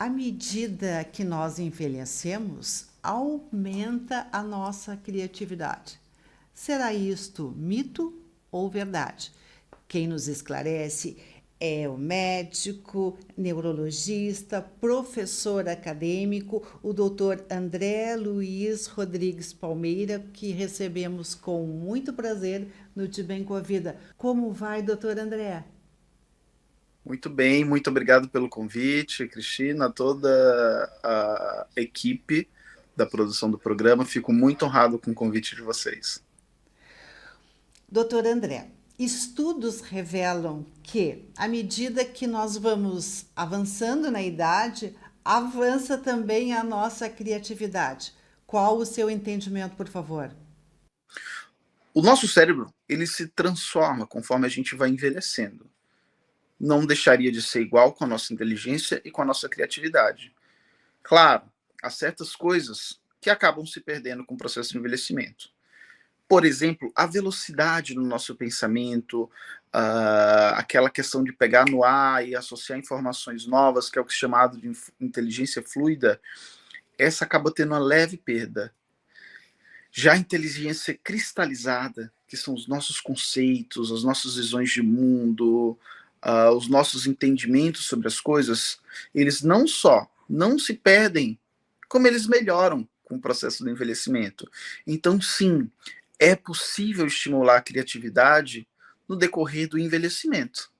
À medida que nós envelhecemos, aumenta a nossa criatividade. Será isto mito ou verdade? Quem nos esclarece é o médico, neurologista, professor acadêmico, o doutor André Luiz Rodrigues Palmeira, que recebemos com muito prazer no De Bem com a Vida. Como vai, doutor André? Muito bem, muito obrigado pelo convite, Cristina, toda a equipe da produção do programa. Fico muito honrado com o convite de vocês. Doutor André, estudos revelam que, à medida que nós vamos avançando na idade, avança também a nossa criatividade. Qual o seu entendimento, por favor? O nosso cérebro, ele se transforma conforme a gente vai envelhecendo. Não deixaria de ser igual com a nossa inteligência e com a nossa criatividade. Claro, há certas coisas que acabam se perdendo com o processo de envelhecimento. Por exemplo, a velocidade no nosso pensamento, aquela questão de pegar no ar e associar informações novas, que é o que é chamado de inteligência fluida, essa acaba tendo uma leve perda. Já a inteligência cristalizada, que são os nossos conceitos, as nossas visões de mundo, os nossos entendimentos sobre as coisas, eles não só não se perdem, como eles melhoram com o processo do envelhecimento. Então, sim, é possível estimular a criatividade no decorrer do envelhecimento.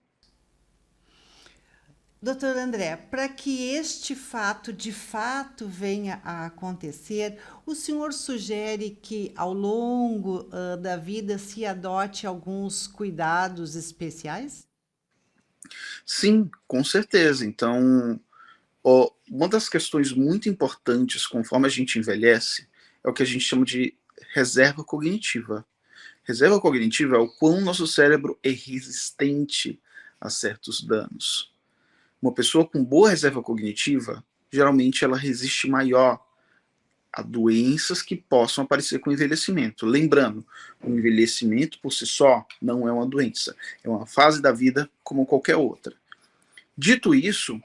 Doutor André, para que este fato de fato venha a acontecer, o senhor sugere que ao longo da vida se adote alguns cuidados especiais? Sim, com certeza. Então, uma das questões muito importantes conforme a gente envelhece é o que a gente chama de reserva cognitiva. Reserva cognitiva é o quão nosso cérebro é resistente a certos danos. Uma pessoa com boa reserva cognitiva, geralmente ela resiste maior a doenças que possam aparecer com o envelhecimento. Lembrando, o envelhecimento por si só não é uma doença, é uma fase da vida como qualquer outra. Dito isso,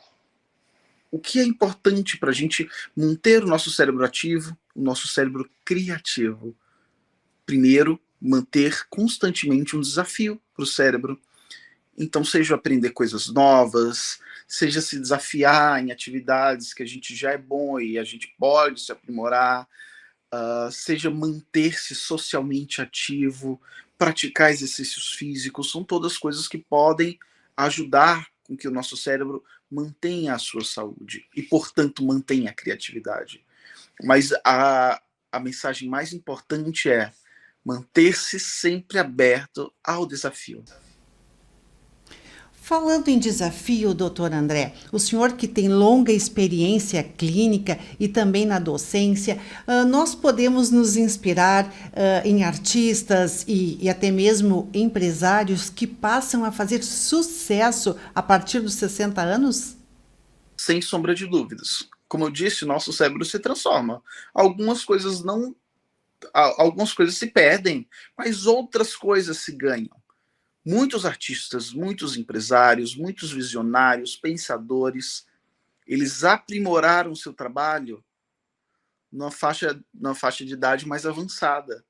o que é importante para a gente manter o nosso cérebro ativo, o nosso cérebro criativo? Primeiro, manter constantemente um desafio para o cérebro. Então, seja aprender coisas novas, seja se desafiar em atividades que a gente já é bom e a gente pode se aprimorar, seja manter-se socialmente ativo, praticar exercícios físicos, são todas coisas que podem ajudar com que o nosso cérebro mantenha a sua saúde e, portanto, mantenha a criatividade. Mas a mensagem mais importante é manter-se sempre aberto ao desafio. Falando em desafio, doutor André, o senhor que tem longa experiência clínica e também na docência, nós podemos nos inspirar em artistas e até mesmo empresários que passam a fazer sucesso a partir dos 60 anos? Sem sombra de dúvidas. Como eu disse, nosso cérebro se transforma. Algumas coisas não, algumas coisas se perdem, mas outras coisas se ganham. Muitos artistas, muitos empresários, muitos visionários, pensadores, eles aprimoraram seu trabalho na faixa de idade mais avançada.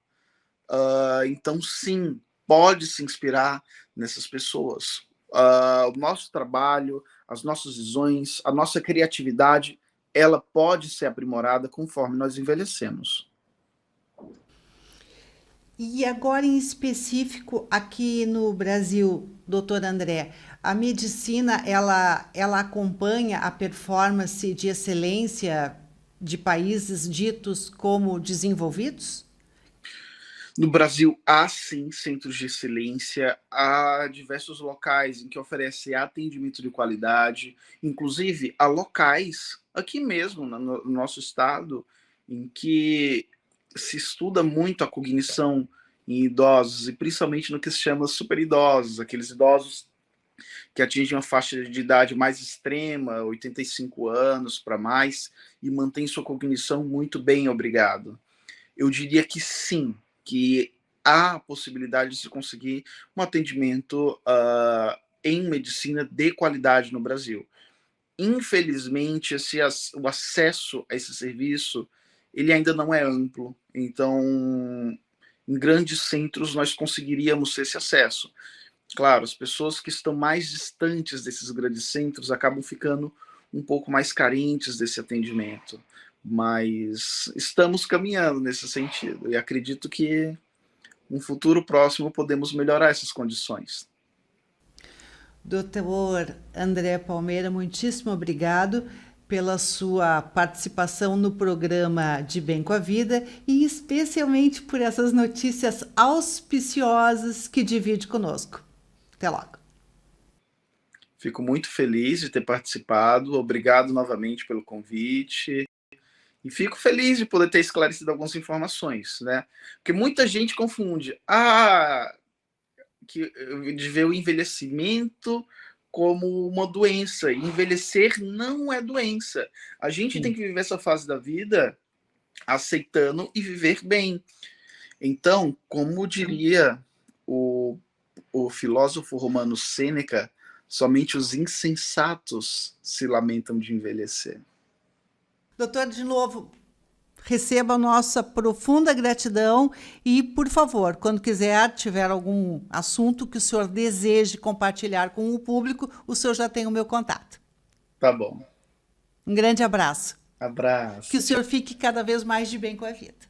Então, sim, pode se inspirar nessas pessoas. O nosso trabalho, as nossas visões, a nossa criatividade, ela pode ser aprimorada conforme nós envelhecemos. E agora, em específico, aqui no Brasil, doutor André, a medicina ela acompanha a performance de excelência de países ditos como desenvolvidos? No Brasil, há sim centros de excelência, há diversos locais em que oferecem atendimento de qualidade, inclusive há locais aqui mesmo no nosso estado em que se estuda muito a cognição em idosos e principalmente no que se chama superidosos, aqueles idosos que atingem uma faixa de idade mais extrema, 85 anos para mais, e mantém sua cognição muito bem, obrigado. Eu diria que sim, que há a possibilidade de se conseguir um atendimento em medicina de qualidade no Brasil. infelizmente, o acesso a esse serviço, ele ainda não é amplo. Então, em grandes centros, nós conseguiríamos esse acesso. Claro, as pessoas que estão mais distantes desses grandes centros acabam ficando um pouco mais carentes desse atendimento. Mas estamos caminhando nesse sentido e acredito que no futuro próximo podemos melhorar essas condições. Doutor André Palmeira, muitíssimo obrigado pela sua participação no programa De Bem com a Vida e especialmente por essas notícias auspiciosas que divide conosco. Até logo. Fico muito feliz de ter participado. Obrigado novamente pelo convite. E fico feliz de poder ter esclarecido algumas informações, né? Porque muita gente confunde de ver o envelhecimento como uma doença. Envelhecer não é doença. A gente tem que viver essa fase da vida aceitando e viver bem. Então, como diria o filósofo romano Sêneca, somente os insensatos se lamentam de envelhecer. Doutor, de novo, receba a nossa profunda gratidão e, por favor, quando tiver algum assunto que o senhor deseje compartilhar com o público, o senhor já tem o meu contato. Tá bom. Um grande abraço. Abraço. Que o senhor fique cada vez mais de bem com a vida.